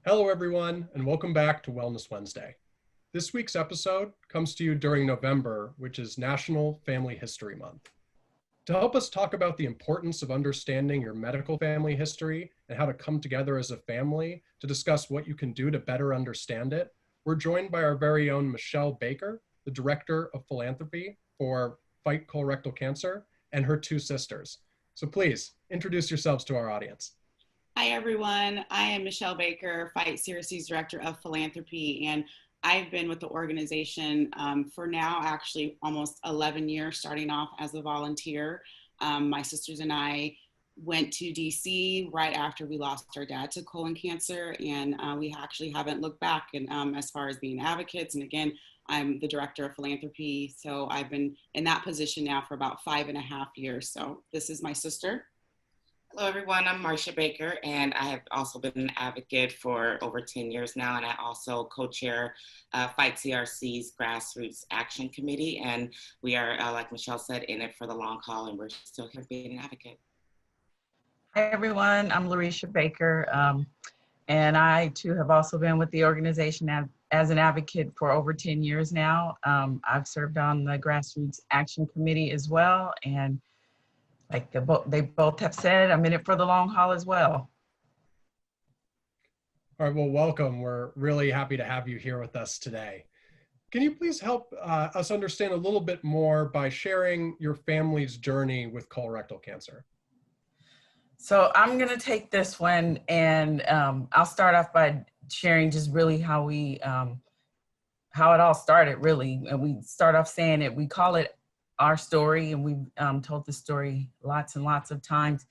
Hello, everyone, and welcome back to Wellness Wednesday. This week's episode comes to you during November, which is National Family History Month. To help us talk about the importance of understanding your medical family history and how to come together as a family to discuss what you can do to better understand it, we're joined by our very own Michelle Baker, the Director of Philanthropy for Fight Colorectal Cancer, and her two sisters. So please introduce yourselves to our audience. Hi, everyone. I am Michelle Baker, Fight CRC's Director of Philanthropy, and I've been with the organization for now actually almost 11 years, starting off as a volunteer. My sisters and I went to DC right after we lost our dad to colon cancer, and we actually haven't looked back and, as far as being advocates. And again, I'm the Director of Philanthropy, so I've been in that position now for about 5.5 years. So this is my sister. Hello, everyone. I'm Marcia Baker, and I have also been an advocate for over 10 years now, and I also co-chair Fight CRC's Grassroots Action Committee, and we are, like Michelle said, in it for the long haul, and we're still here being an advocate. Hi, everyone. I'm Larisha Baker, and I, too, have also been with the organization as an advocate for over 10 years now. I've served on the Grassroots Action Committee as well, and like they both have said, I'm in it for the long haul as well. All right, well, welcome. We're really happy to have you here with us today. Can you please help us understand a little bit more by sharing your family's journey with colorectal cancer? So I'm going to take this one, and I'll start off by sharing just really how it all started, really. And we start off saying it, we call it our story, and we've told the story lots and lots of times.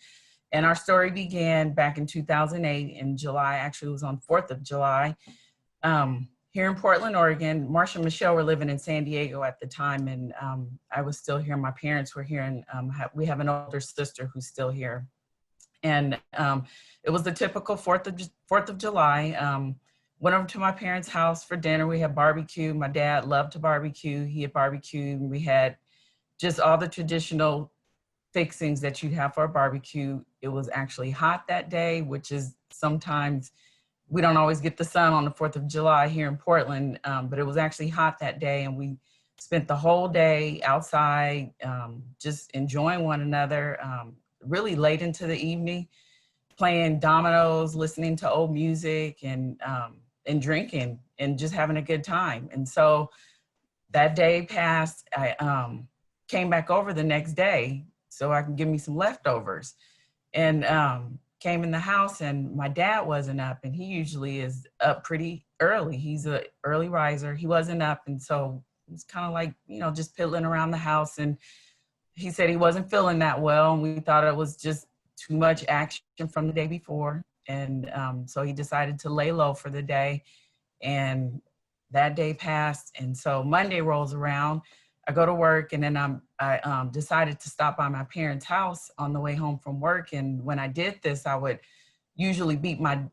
And our story began back in 2008 in July. Actually, it was on 4th of July here in Portland, Oregon. Marcia and Michelle were living in San Diego at the time, and I was still here. My parents were here, and we have an older sister who's still here. And it was the typical 4th of July. Went over to my parents' house for dinner. We had barbecue. My dad loved to barbecue. He had barbecued, and we had just all the traditional fixings that you'd have for a barbecue. It was actually hot that day, which is sometimes we don't always get the sun on the 4th of July here in Portland, but it was actually hot that day, and we spent the whole day outside just enjoying one another, really late into the evening, playing dominoes, listening to old music, and drinking and just having a good time. And so that day passed. I came back over the next day so I can give me some leftovers, and came in the house, and my dad wasn't up, and he usually is up pretty early. He's an early riser. He wasn't up, and so it was kind of like, just piddling around the house, and he said he wasn't feeling that well, and we thought it was just too much action from the day before, and so he decided to lay low for the day, and that day passed. And so Monday rolls around, I go to work, and then I decided to stop by my parents' house on the way home from work. And when I did this, I would usually beat my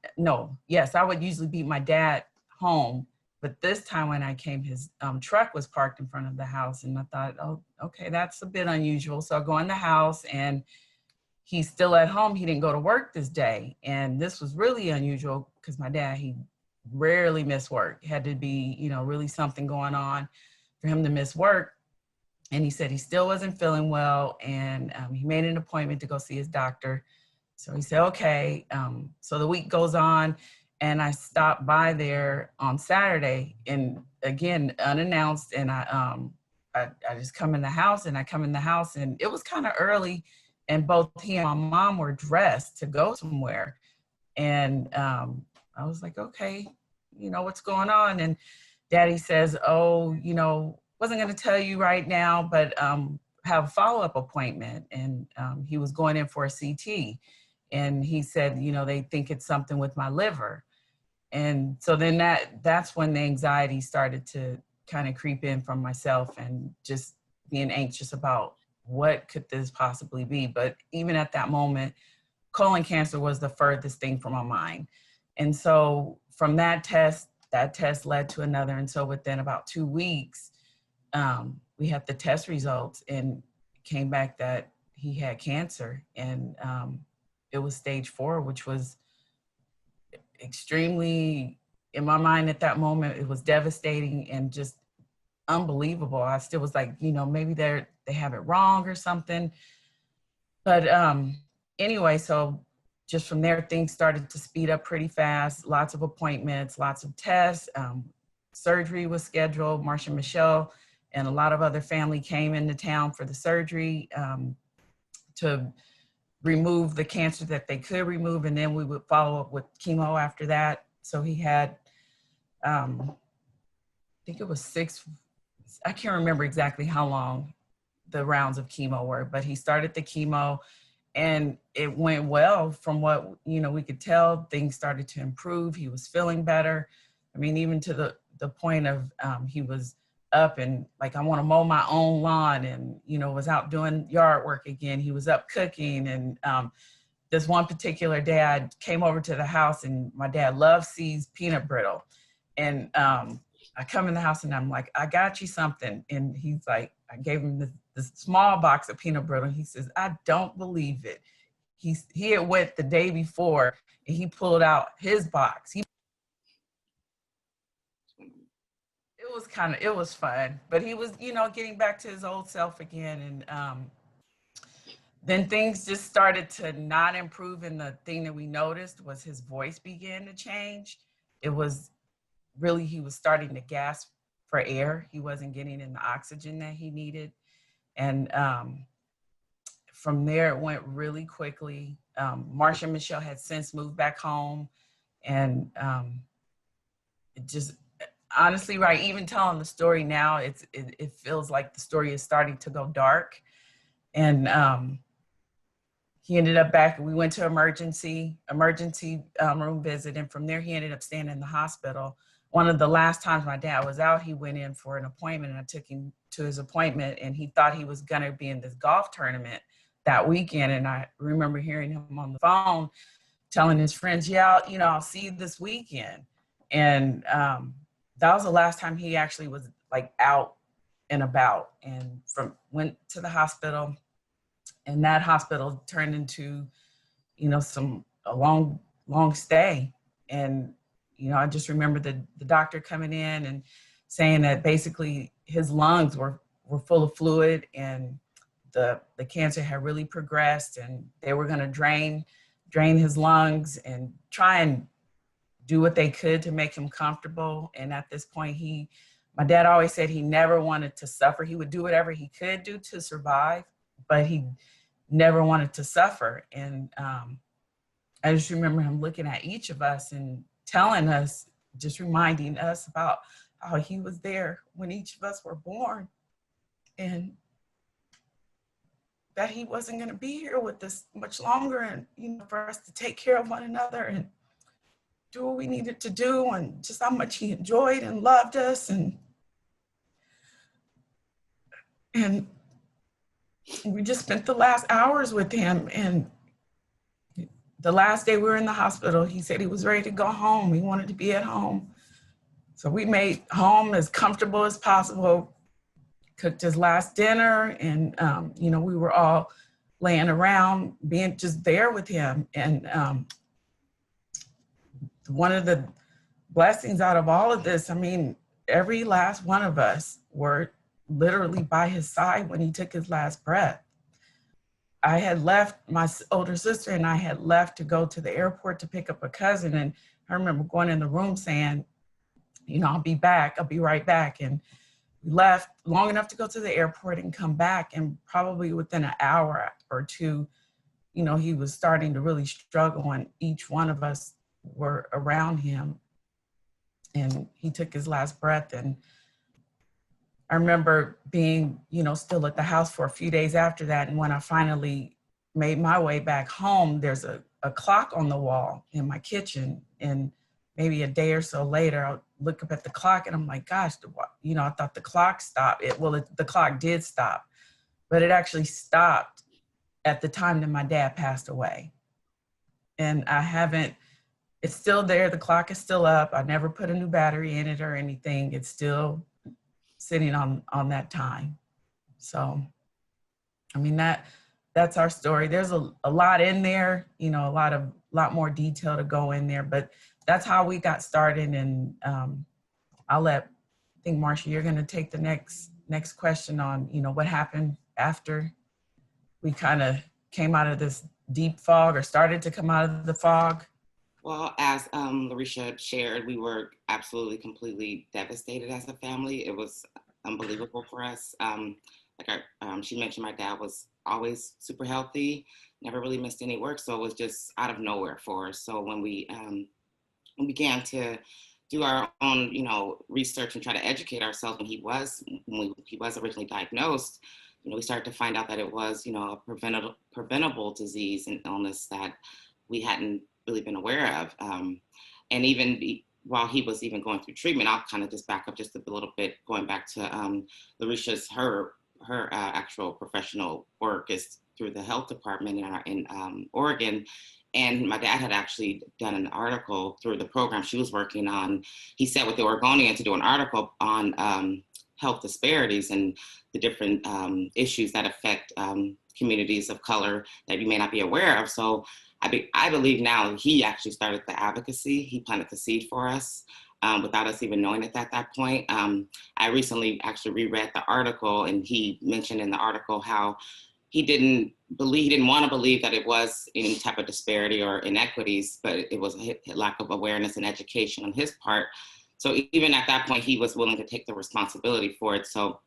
dad home. But this time when I came, his truck was parked in front of the house, and I thought, oh, okay, that's a bit unusual. So I go in the house, and he's still at home. He didn't go to work this day. And this was really unusual because my dad, he rarely missed work. It had to be, really something going on for him to miss work. And he said he still wasn't feeling well, and he made an appointment to go see his doctor. So he said, okay. So the week goes on, and I stopped by there on Saturday, and again, unannounced, and I just come in the house, and it was kind of early, and both he and my mom were dressed to go somewhere. And I was like, okay, what's going on? And Daddy says, oh, wasn't going to tell you right now, but have a follow-up appointment. And he was going in for a CT. And he said, they think it's something with my liver. And so then that's when the anxiety started to kind of creep in from myself, and just being anxious about what could this possibly be. But even at that moment, colon cancer was the furthest thing from my mind. And so from that test led to another. And so within about 2 weeks, we had the test results, and it came back that he had cancer, and it was stage 4, which was extremely, in my mind at that moment, it was devastating and just unbelievable. I still was like, maybe they have it wrong or something. But anyway, so just from there, things started to speed up pretty fast. Lots of appointments, lots of tests. Surgery was scheduled. Marsha Michelle and a lot of other family came into town for the surgery to remove the cancer that they could remove. And then we would follow up with chemo after that. So he had, I think it was 6, I can't remember exactly how long the rounds of chemo were, but he started the chemo and it went well. From what, we could tell, things started to improve. He was feeling better. I mean, even to the point of he was up and like, I want to mow my own lawn, and, was out doing yard work again. He was up cooking. And this one particular day I came over to the house, and my dad loves See's peanut brittle. And I come in the house and I'm like, I got you something. And he's like, I gave him this small box of peanut brittle. He says, I don't believe it. He had went the day before and he pulled out his box. It was fun, but he was, getting back to his old self again. And then things just started to not improve. And the thing that we noticed was his voice began to change. It was really, he was starting to gasp for air. He wasn't getting in the oxygen that he needed. And from there, it went really quickly. Marsha and Michelle had since moved back home. And it just, honestly, right, even telling the story now, it feels like the story is starting to go dark. And he ended up back, we went to emergency room visit. And from there, he ended up staying in the hospital. One of the last times my dad was out, he went in for an appointment, and I took him to his appointment, and he thought he was going to be in this golf tournament that weekend. And I remember hearing him on the phone telling his friends, yeah, I'll see you this weekend. And that was the last time he actually was like out and about, and went to the hospital, and that hospital turned into, a long stay. And, I just remember the doctor coming in and saying that basically his lungs were full of fluid, and the cancer had really progressed, and they were going to drain his lungs and try and do what they could to make him comfortable. And at this point, my dad always said he never wanted to suffer. He would do whatever he could do to survive, but he never wanted to suffer. And I just remember him looking at each of us and telling us, just reminding us about how he was there when each of us were born, and that he wasn't going to be here with us much longer, and, for us to take care of one another and do what we needed to do, and just how much he enjoyed and loved us. And we just spent the last hours with him. And the last day we were in the hospital, he said he was ready to go home. He wanted to be at home. So we made home as comfortable as possible, cooked his last dinner, and, we were all laying around, being just there with him. And one of the blessings out of all of this, I mean, every last one of us were literally by his side when he took his last breath. I had left, my older sister and I had left to go to the airport to pick up a cousin. And I remember going in the room saying, I'll be back, I'll be right back. And we left long enough to go to the airport and come back. And probably within an hour or two, he was starting to really struggle, and each one of us were around him, and he took his last breath. And I remember being, still at the house for a few days after that. And when I finally made my way back home, there's a clock on the wall in my kitchen. And maybe a day or so later, I'll look up at the clock and I'm like, gosh, I thought the clock stopped. The clock did stop, but it actually stopped at the time that my dad passed away. And it's still there. The clock is still up. I never put a new battery in it or anything. It's still sitting on that time. So, I mean, that's our story. There's a lot in there, a lot more detail to go in there, but that's how we got started. And I think Marcia, you're going to take the next question on, what happened after we kind of came out of this deep fog or started to come out of the fog. Well, as Larisha shared, we were absolutely, completely devastated as a family. It was unbelievable for us. She mentioned, my dad was always super healthy, never really missed any work, so it was just out of nowhere for us. So when we began to do our own, research and try to educate ourselves when he was originally diagnosed, we started to find out that it was, a preventable disease and illness that we hadn't really been aware of. And even while he was even going through treatment, I'll kind of just back up just a little bit, going back to Larisha's, her actual professional work is through the health department in Oregon. And my dad had actually done an article through the program she was working on. He sat with the Oregonian to do an article on health disparities and the different issues that affect communities of color that you may not be aware of. So I believe now he actually started the advocacy. He planted the seed for us without us even knowing it at that point. I recently actually reread the article, and he mentioned in the article how he didn't want to believe that it was any type of disparity or inequities, but it was a lack of awareness and education on his part. So even at that point, he was willing to take the responsibility for it. So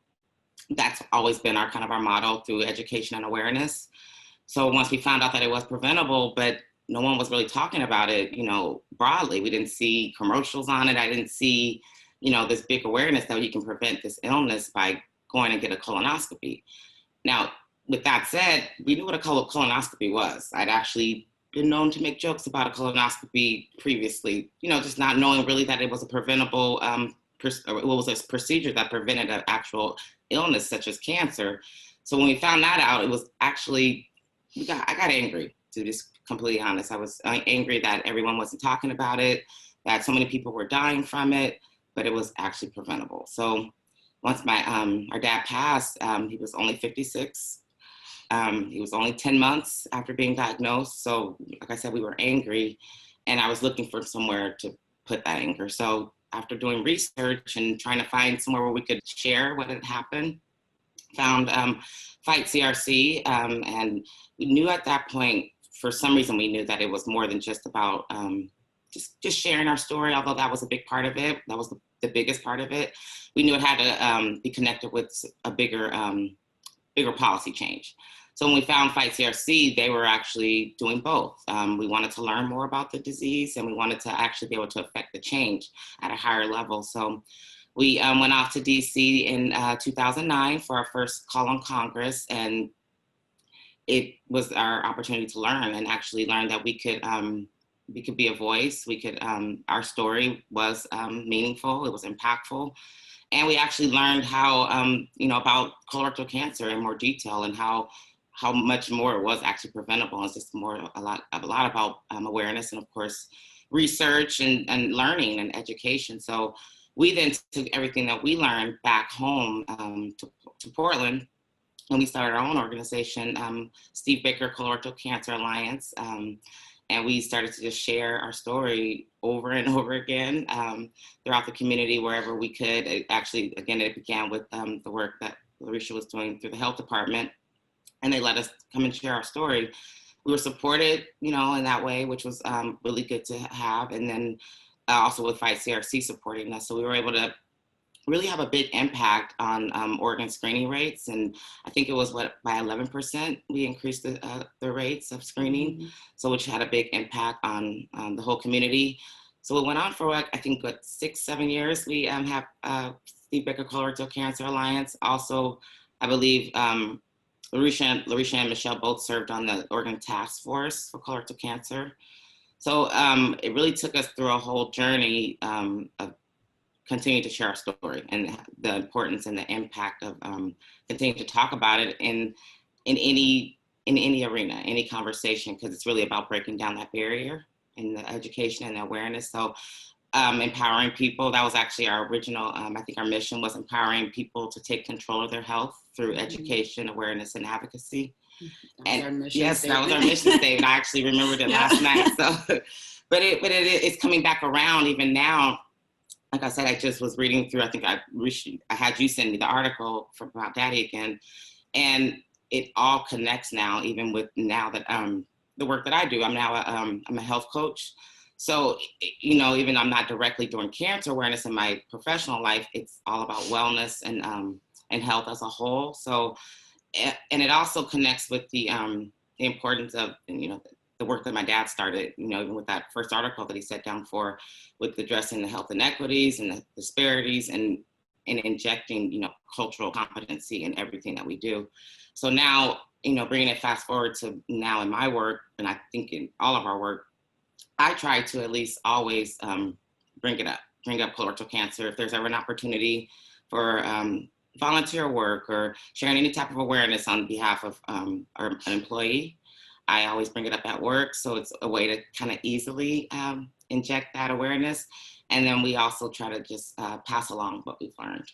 that's always been our motto through education and awareness. So once we found out that it was preventable, but no one was really talking about it, broadly. We didn't see commercials on it. I didn't see, this big awareness that you can prevent this illness by going and get a colonoscopy. Now, with that said, we knew what a colonoscopy was. I'd actually been known to make jokes about a colonoscopy previously, just not knowing really that it was a preventable, it was a procedure that prevented an actual illness such as cancer. So when we found that out, it was actually, I got angry, to be completely honest. I was angry that everyone wasn't talking about it, that so many people were dying from it, but it was actually preventable. So once our dad passed, he was only 56. He was only 10 months after being diagnosed. So like I said, we were angry, and I was looking for somewhere to put that anger. So after doing research and trying to find somewhere where we could share what had happened, found Fight CRC, and we knew at that point, for some reason, we knew that it was more than just about just sharing our story, although that was a big part of it. That was the biggest part of it. We knew it had to be connected with a bigger policy change. So when we found Fight CRC, they were actually doing both. We wanted to learn more about the disease, and we wanted to actually be able to affect the change at a higher level. So we went off to DC in 2009 for our first call on Congress, and it was our opportunity to learn and actually learn that we could be a voice. We could, our story was meaningful, it was impactful. And we actually learned how, about colorectal cancer in more detail, and how much more it was actually preventable. It's just a lot about awareness, and of course, research and learning and education. So we then took everything that we learned back home to Portland, and we started our own organization, Steve Baker Colorectal Cancer Alliance. And we started to just share our story over and over again throughout the community, wherever we could. It began with the work that Larisha was doing through the health department, and they let us come and share our story. We were supported, in that way, which was really good to have. And then also with Fight CRC supporting us. So we were able to really have a big impact on organ screening rates. And I think it was by 11%, we increased the rates of screening. Mm-hmm. So which had a big impact on the whole community. So it went on for, I think, 6-7 years. We have Steve Baker Colorectal Cancer Alliance. Also, I believe Larisha and Michelle both served on the Oregon Task Force for Colorectal Cancer. So it really took us through a whole journey of continuing to share our story, and the importance and the impact of continuing to talk about it in any arena, any conversation, because it's really about breaking down that barrier in the education and the awareness. So empowering people, that was actually our original, I think our mission was empowering people to take control of their health through education, awareness, and advocacy. That was our mission yes, that was our statement. mission statement. I actually remembered it last night. So, it's coming back around even now. Like I said, I just was reading through. I think I had you send me the article about Daddy again, and it all connects now. Even with now that the work that I do, I'm now I'm a health coach. So even I'm not directly doing cancer awareness in my professional life. It's all about wellness and health as a whole. So, and it also connects with the importance of the work that my dad started, even with that first article that he set down for, with addressing the health inequities and the disparities and injecting, cultural competency in everything that we do. So now, bringing it fast forward to now in my work, and I think in all of our work, I try to at least always bring up colorectal cancer. If there's ever an opportunity for volunteer work or sharing any type of awareness on behalf of an employee, I always bring it up at work. So it's a way to kind of easily inject that awareness. And then we also try to just pass along what we've learned.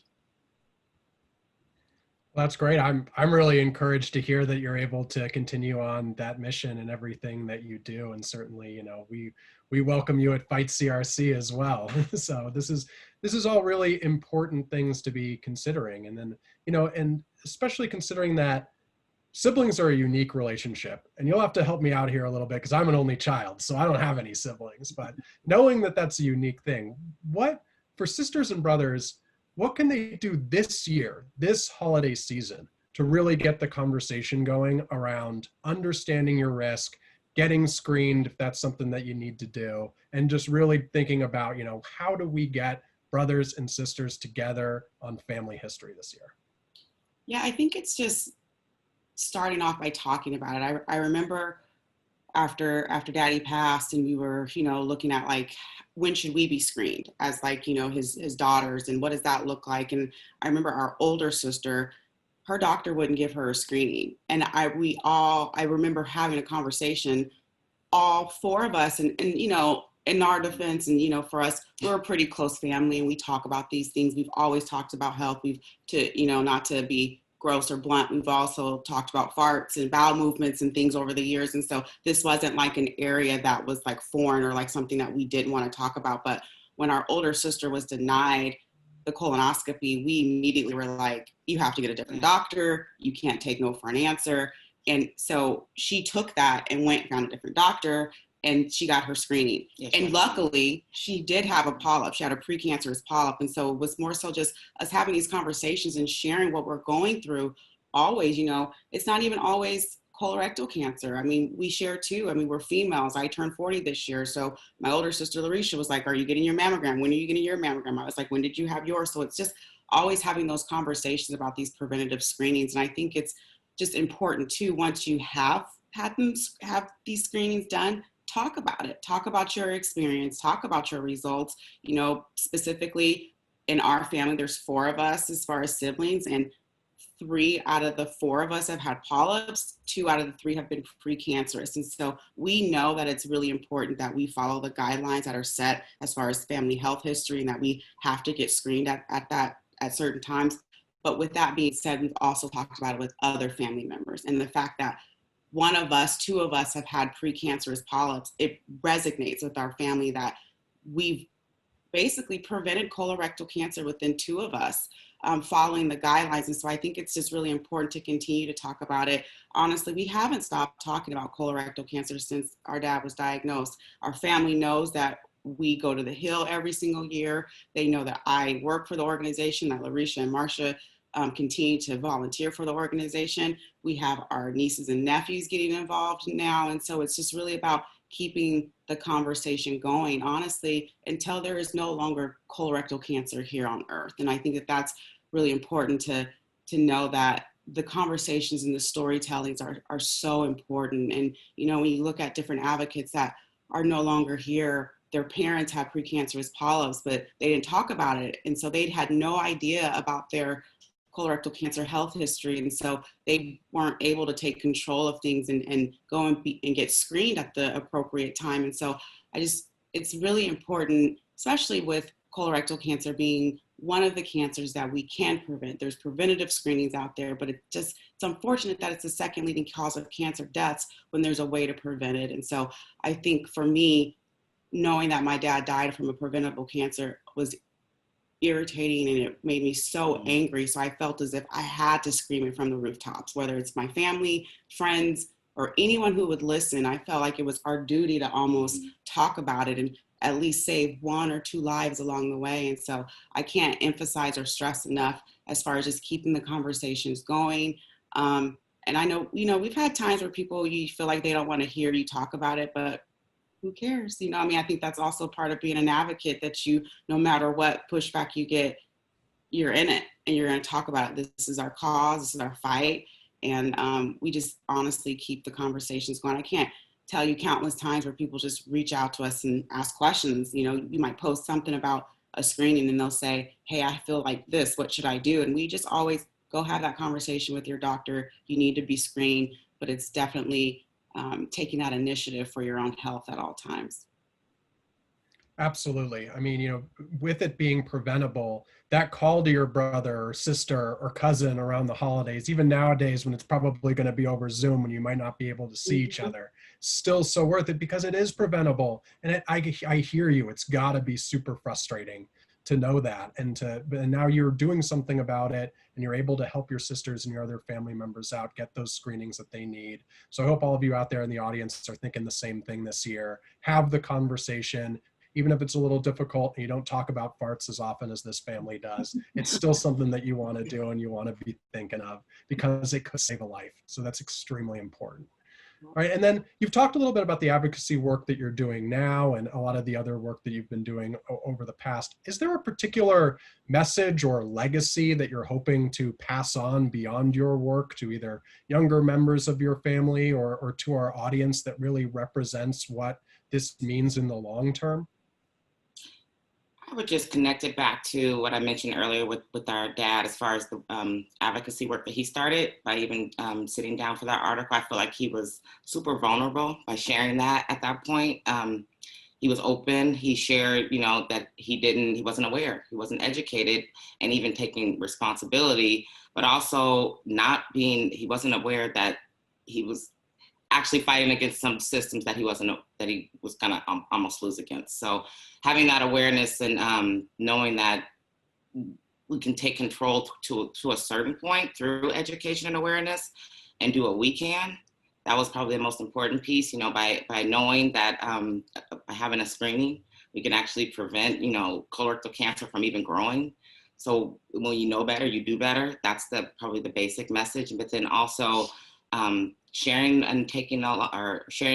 Well, that's great. I'm really encouraged to hear that you're able to continue on that mission and everything that you do. And certainly, we welcome you at Fight CRC as well. So this is all really important things to be considering. And then, and especially considering that siblings are a unique relationship, and you'll have to help me out here a little bit because I'm an only child, so I don't have any siblings, but knowing that that's a unique thing, for sisters and brothers, what can they do this year, this holiday season, to really get the conversation going around understanding your risk, getting screened if that's something that you need to do, and just really thinking about, how do we get brothers and sisters together on family history this year? Yeah, I think it's just starting off by talking about it. I remember after Daddy passed, and we were, looking at like, when should we be screened as his daughters, and what does that look like? And I remember our older sister, her doctor wouldn't give her a screening. And I remember having a conversation, all four of us, and in our defense, and for us, we're a pretty close family, and we talk about these things. We've always talked about health. Not to be gross or blunt, we've also talked about farts and bowel movements and things over the years. And so this wasn't like an area that was like foreign or like something that we didn't want to talk about. But when our older sister was denied the colonoscopy, we immediately were like, you have to get a different doctor. You can't take no for an answer. And so she took that and went and found a different doctor, and she got her screening. Yes, and luckily, she did have a polyp. She had a precancerous polyp. And so it was more so just us having these conversations and sharing what we're going through. Always, it's not even always colorectal cancer. I mean, we share too. I mean, we're females. I turned 40 this year. So my older sister, Larisha, was like, are you getting your mammogram? When are you getting your mammogram? I was like, when did you have yours? So it's just always having those conversations about these preventative screenings. And I think it's just important too, once you have these screenings done, talk about it. Talk about your experience. Talk about your results. Specifically in our family, there's 4 of us as far as siblings, and 3 out of the 4 of us have had polyps. 2 out of the 3 have been precancerous. And so we know that it's really important that we follow the guidelines that are set as far as family health history, and that we have to get screened at certain times. But with that being said, we've also talked about it with other family members, and the fact that 1 of us, 2 of us have had precancerous polyps, it resonates with our family that we've basically prevented colorectal cancer within 2 of us, following the guidelines. And so I think it's just really important to continue to talk about it. Honestly, we haven't stopped talking about colorectal cancer since our dad was diagnosed. Our family knows that we go to the Hill every single year. They know that I work for the organization, that Larisha and Marsha continue to volunteer for the organization. We have our nieces and nephews getting involved now. And so it's just really about keeping the conversation going, honestly, until there is no longer colorectal cancer here on earth. And I think that that's really important to know that the conversations and the storytellings are so important. And, when you look at different advocates that are no longer here, their parents had precancerous polyps, but they didn't talk about it. And so they'd had no idea about their colorectal cancer health history. And so they weren't able to take control of things and go and get screened at the appropriate time. And so it's really important, especially with colorectal cancer being one of the cancers that we can prevent. There's preventative screenings out there, but it's unfortunate that it's the second leading cause of cancer deaths when there's a way to prevent it. And so I think for me, knowing that my dad died from a preventable cancer was irritating, and it made me so angry. So I felt as if I had to scream it from the rooftops, whether it's my family, friends, or anyone who would listen. I felt like it was our duty to almost talk about it and at least save 1 or 2 lives along the way. And so I can't emphasize or stress enough as far as just keeping the conversations going. And I know, we've had times where people, you feel like they don't want to hear you talk about it, but who cares? I think that's also part of being an advocate, that no matter what pushback you get, you're in it and you're going to talk about it. This is our cause, this is our fight. And we just honestly keep the conversations going. I can't tell you countless times where people just reach out to us and ask questions. You might post something about a screening and they'll say, hey, I feel like this, what should I do? And we just always go have that conversation with your doctor. You need to be screened, but it's definitely taking that initiative for your own health at all times. Absolutely. With it being preventable, that call to your brother or sister or cousin around the holidays, even nowadays when it's probably going to be over Zoom when you might not be able to see each other, still so worth it because it is preventable. And I hear you. It's got to be super frustrating to know that. And now you're doing something about it, and you're able to help your sisters and your other family members out, get those screenings that they need. So I hope all of you out there in the audience are thinking the same thing this year. Have the conversation. Even if it's a little difficult and you don't talk about farts as often as this family does, it's still something that you want to do and you want to be thinking of, because it could save a life. So that's extremely important. All right. And then you've talked a little bit about the advocacy work that you're doing now and a lot of the other work that you've been doing over the past. Is there a particular message or legacy that you're hoping to pass on beyond your work to either younger members of your family or to our audience that really represents what this means in the long term? I would just connect it back to what I mentioned earlier with our dad, as far as the advocacy work that he started by even sitting down for that article. I feel like he was super vulnerable by sharing that at that point. He was open. He shared, that he wasn't aware, he wasn't educated, and even taking responsibility, but also he wasn't aware that he was actually fighting against some systems that he was gonna almost lose against. So having that awareness and knowing that we can take control to a certain point through education and awareness and do what we can, that was probably the most important piece, by knowing that by having a screening, we can actually prevent, colorectal cancer from even growing. So when you know better, you do better. That's probably the basic message. But then also, sharing and sharing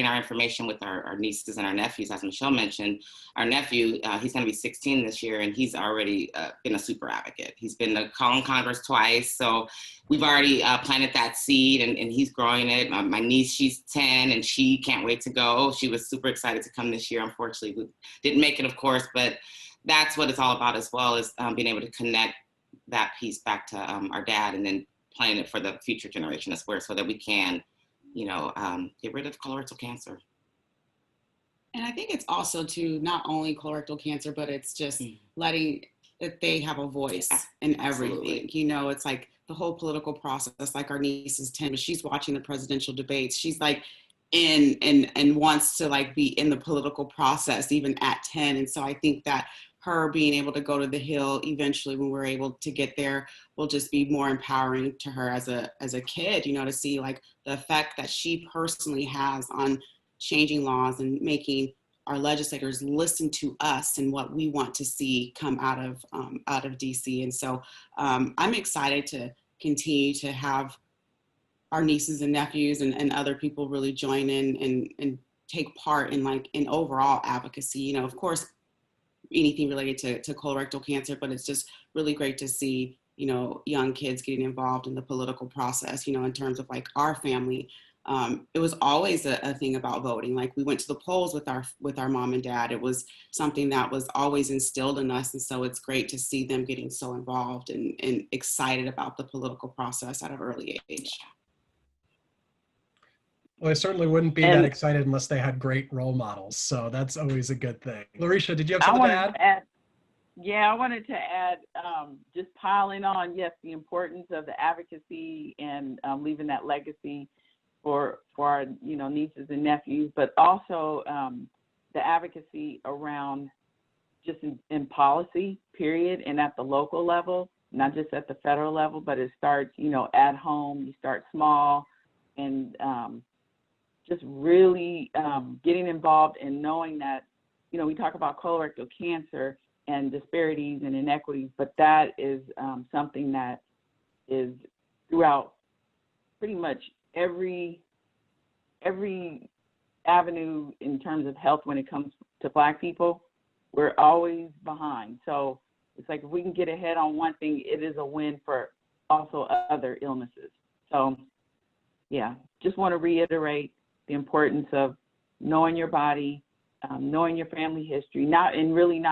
our information with our nieces and our nephews. As Michelle mentioned, our nephew, he's going to be 16 this year, and he's already been a super advocate. He's been to Congress twice, so we've already planted that seed, and he's growing it. My niece, she's 10, and she can't wait to go. She was super excited to come this year. Unfortunately, we didn't make it, of course, but that's what it's all about as well, is being able to connect that piece back to our dad, and then planning it for the future generation as well, so that we can get rid of colorectal cancer. And I think it's also to not only colorectal cancer, but it's just letting that they have a voice in everything. Absolutely. It's like the whole political process, like our niece is 10, but she's watching the presidential debates. She's like in and wants to like be in the political process even at 10. And so I think that her being able to go to the Hill eventually when we're able to get there will just be more empowering to her as a kid, to see like the effect that she personally has on changing laws and making our legislators listen to us and what we want to see come out of DC. And so I'm excited to continue to have our nieces and nephews and other people really join in and take part in overall advocacy. Of course, anything related to colorectal cancer, but it's just really great to see, young kids getting involved in the political process, in terms of like our family. It was always a thing about voting. Like we went to the polls with our mom and dad. It was something that was always instilled in us. And so it's great to see them getting so involved and excited about the political process at an early age. Well, they certainly wouldn't be that excited unless they had great role models. So that's always a good thing. Larisha, did you have something to add? Yeah, I wanted to add, just piling on, yes, the importance of the advocacy and leaving that legacy for our, nieces and nephews, but also the advocacy around just in policy, period, and at the local level, not just at the federal level, but it starts, at home. You start small, and just really getting involved and knowing that, we talk about colorectal cancer and disparities and inequities, but that is something that is throughout pretty much every avenue in terms of health when it comes to Black people. We're always behind. So it's like if we can get ahead on one thing, it is a win for also other illnesses. So yeah, just want to reiterate the importance of knowing your body, knowing your family history, not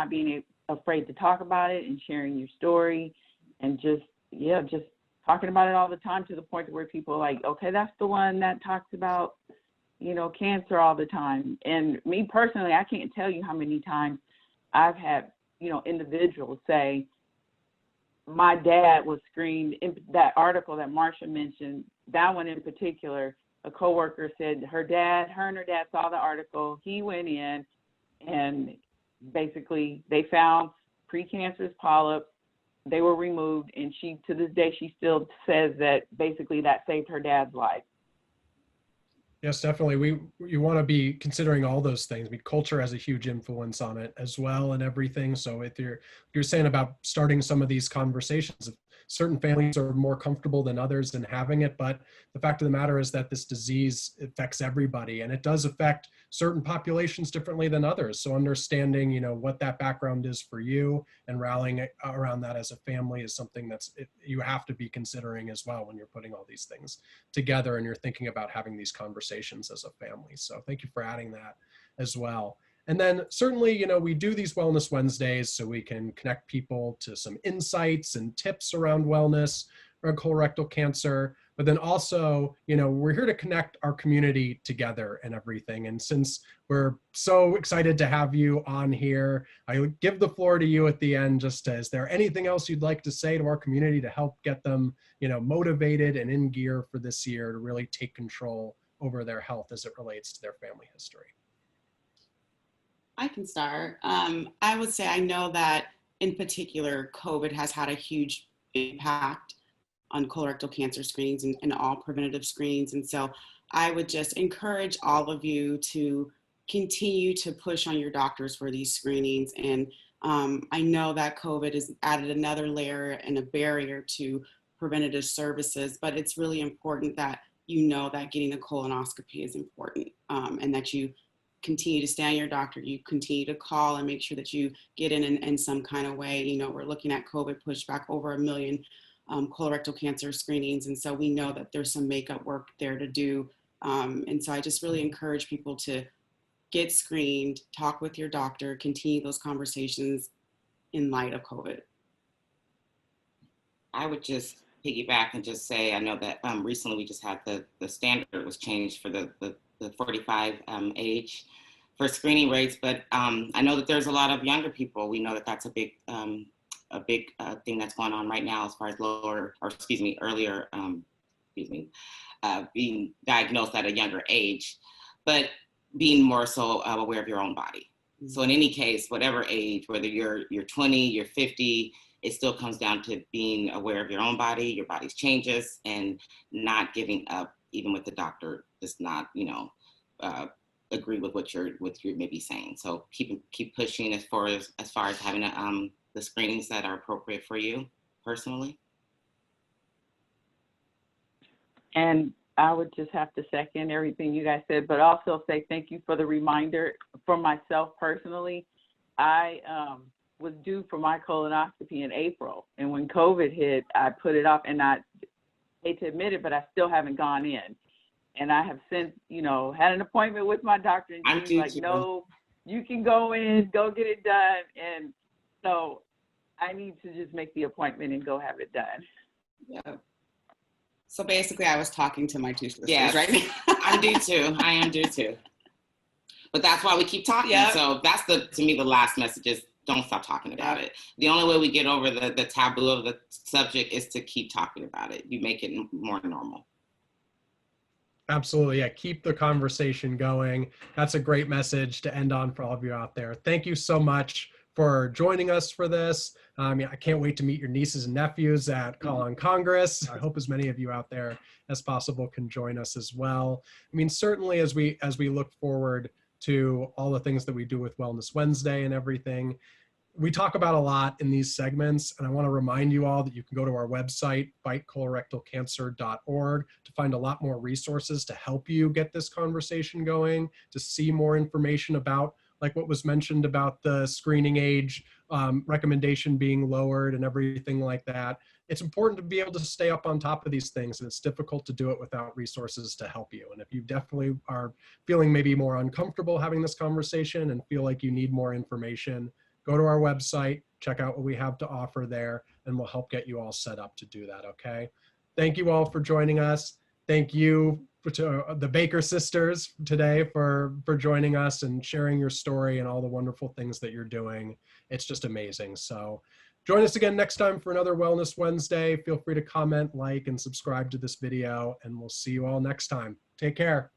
being afraid to talk about it and sharing your story, and just talking about it all the time, to the point where people are like, okay, that's the one that talks about, cancer all the time. And me personally, I can't tell you how many times I've had, individuals say, my dad was screened. In that article that Marsha mentioned, that one in particular, a coworker said her and her dad saw the article. He went in, and basically they found precancerous polyps. They were removed, and to this day, she still says that basically that saved her dad's life. Yes, definitely. You want to be considering all those things. I mean, culture has a huge influence on it as well, and everything. So if you're saying about starting some of these conversations, certain families are more comfortable than others in having it, but the fact of the matter is that this disease affects everybody, and it does affect certain populations differently than others. So understanding, what that background is for you and rallying around that as a family is something you have to be considering as well when you're putting all these things together and you're thinking about having these conversations as a family. So thank you for adding that as well. And then certainly, we do these Wellness Wednesdays so we can connect people to some insights and tips around wellness, around colorectal cancer. But then also, we're here to connect our community together and everything. And since we're so excited to have you on here, I would give the floor to you at the end. Is there anything else you'd like to say to our community to help get them, motivated and in gear for this year to really take control over their health as it relates to their family history? I can start. I would say I know that in particular, COVID has had a huge impact on colorectal cancer screenings and all preventative screenings. And so I would just encourage all of you to continue to push on your doctors for these screenings. And I know that COVID has added another layer and a barrier to preventative services, but it's really important that that getting a colonoscopy is important, and that you continue to stay on your doctor, you continue to call and make sure that you get in some kind of way. We're looking at COVID pushed back over 1 million colorectal cancer screenings. And so we know that there's some makeup work there to do. And so I just really encourage people to get screened, talk with your doctor, continue those conversations in light of COVID. I would just piggyback and just say, I know that recently we just had the standard was changed for the 45 age for screening rates, but I know that there's a lot of younger people. We know that that's a big thing that's going on right now as far as earlier being diagnosed at a younger age, but being more so aware of your own body. Mm-hmm. So in any case, whatever age, whether you're 20, you're 50, it still comes down to being aware of your own body, your body's changes, and not giving up, even with the doctor does not, agree with what you're maybe saying. So keep pushing as far as having the screenings that are appropriate for you personally. And I would just have to second everything you guys said, but also say thank you for the reminder. For myself personally, I was due for my colonoscopy in April, and when COVID hit, I put it off, and I hate to admit it, but I still haven't gone in. And I have since, had an appointment with my doctor, and she's like, no, you can go in, go get it done. And so I need to just make the appointment and go have it done. Yeah. So basically I was talking to my two sisters, yes, right? I am due too. But that's why we keep talking. Yep. So that's to me, the last message is don't stop talking about it. The only way we get over the taboo of the subject is to keep talking about it. You make it more normal. Absolutely. Yeah. Keep the conversation going. That's a great message to end on for all of you out there. Thank you so much for joining us for this. Yeah, I can't wait to meet your nieces and nephews at Call on Congress. I hope as many of you out there as possible can join us as well. I mean, certainly as we look forward to all the things that we do with Wellness Wednesday and everything, we talk about a lot in these segments, and I want to remind you all that you can go to our website, fightcolorectalcancer.org, to find a lot more resources to help you get this conversation going, to see more information about, like what was mentioned about the screening age recommendation being lowered and everything like that. It's important to be able to stay up on top of these things, and it's difficult to do it without resources to help you. And if you definitely are feeling maybe more uncomfortable having this conversation and feel like you need more information, go to our website, check out what we have to offer there, and we'll help get you all set up to do that, okay? Thank you all for joining us. Thank you to the Baker sisters today for joining us and sharing your story and all the wonderful things that you're doing. It's just amazing. So join us again next time for another Wellness Wednesday. Feel free to comment, like, and subscribe to this video, and we'll see you all next time. Take care.